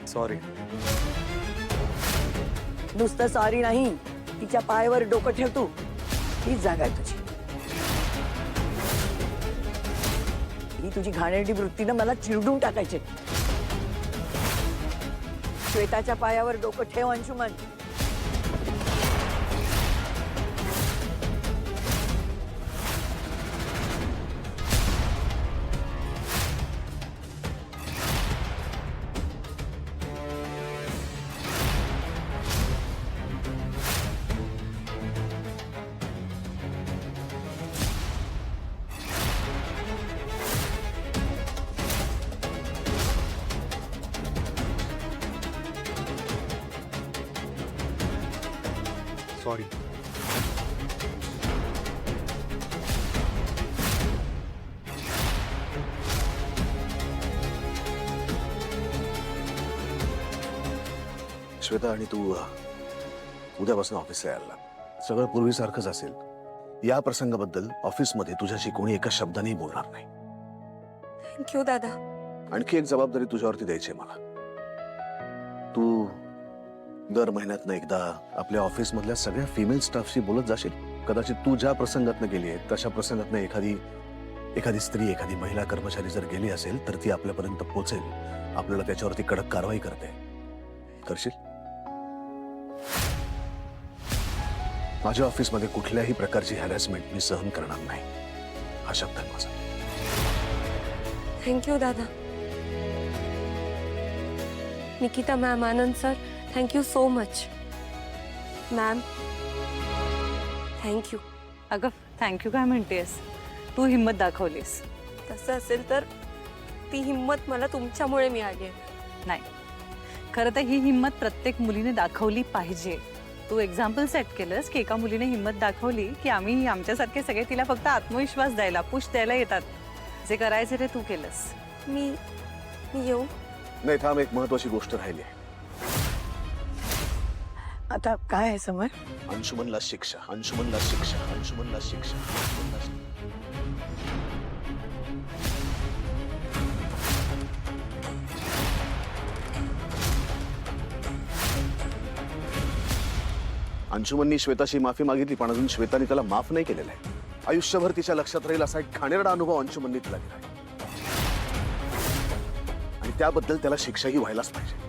Sorry. नुसतं sorry नाही, तिच्या पायावर डोकं ठेव तू. हीच जागा आहे तुझी. ही तुझी घाणेरडी वृत्तीनं मला चिरडून टाकायचे. श्वेताच्या पायावर डोकं ठेव अंशुमन. सॉरी. श्वेता, आणि तू उद्यापासून ऑफिसला यायला. सगळं पूर्वीसारखंच असेल. या प्रसंगाबद्दल ऑफिसमध्ये तुझ्याशी कोणी एका शब्दानेही बोलणार नाही. थँक्यू दादा. आणखी एक जबाबदारी तुझ्यावरती द्यायची आहे मला. तू दर महिन्यातनं एकदा आपल्या ऑफिसमधल्या सगळ्या फिमेल स्टाफशी बोलत जाशील. कदाचित तू ज्या प्रसंगातनं गेली आहे तशा प्रसंगातनं एखादी स्त्री, एखादी महिला कर्मचारी जर गेली असेल तर ती आपल्यापर्यंत पोहोचेल. आपल्याला त्याच्यावरती कडक कारवाई करते. करशील? माझ्या ऑफिसमध्ये कुठल्याही प्रकारची हॅरॅसमेंट मी सहन करणार नाही, हा शब्द आहे माझा. थँक्यू दादा. Nikita ma'am, Anand sir, thank you so much. Ma'am, thank you. अगं थँक्यू काय म्हणतेस? तू हिम्मत दाखवलीस. तसं असेल तर ती हिंमत मला तुमच्यामुळे मिळाली आहे. नाही, खरं तर ही हिम्मत प्रत्येक मुलीने दाखवली पाहिजे. तू एक्झाम्पल सेट केलंस की एका मुलीने हिम्मत दाखवली की आम्ही आमच्यासारखे सगळे तिला फक्त आत्मविश्वास द्यायला, पुश द्यायला येतात. जे करायचे ते तू केलंस. मी येऊ? नाही, थांब, एक महत्वाची गोष्ट राहिली आहे. आता काय आहे समर? अंशुमनला शिक्षा, अंशुमनला शिक्षा, अंशुमनला शिक्षा, अंशुमनला शिक्षा. अंशुमननी श्वेताशी माफी मागितली, पण अजून श्वेताने त्याला माफ नाही केलेलं आहे. आयुष्यभर तिच्या लक्षात राहील असा एक घाणेरडा अनुभव अंशुमननी तिला दिला, आणि त्याबद्दल त्याला शिक्षाही व्हायलाच पाहिजे.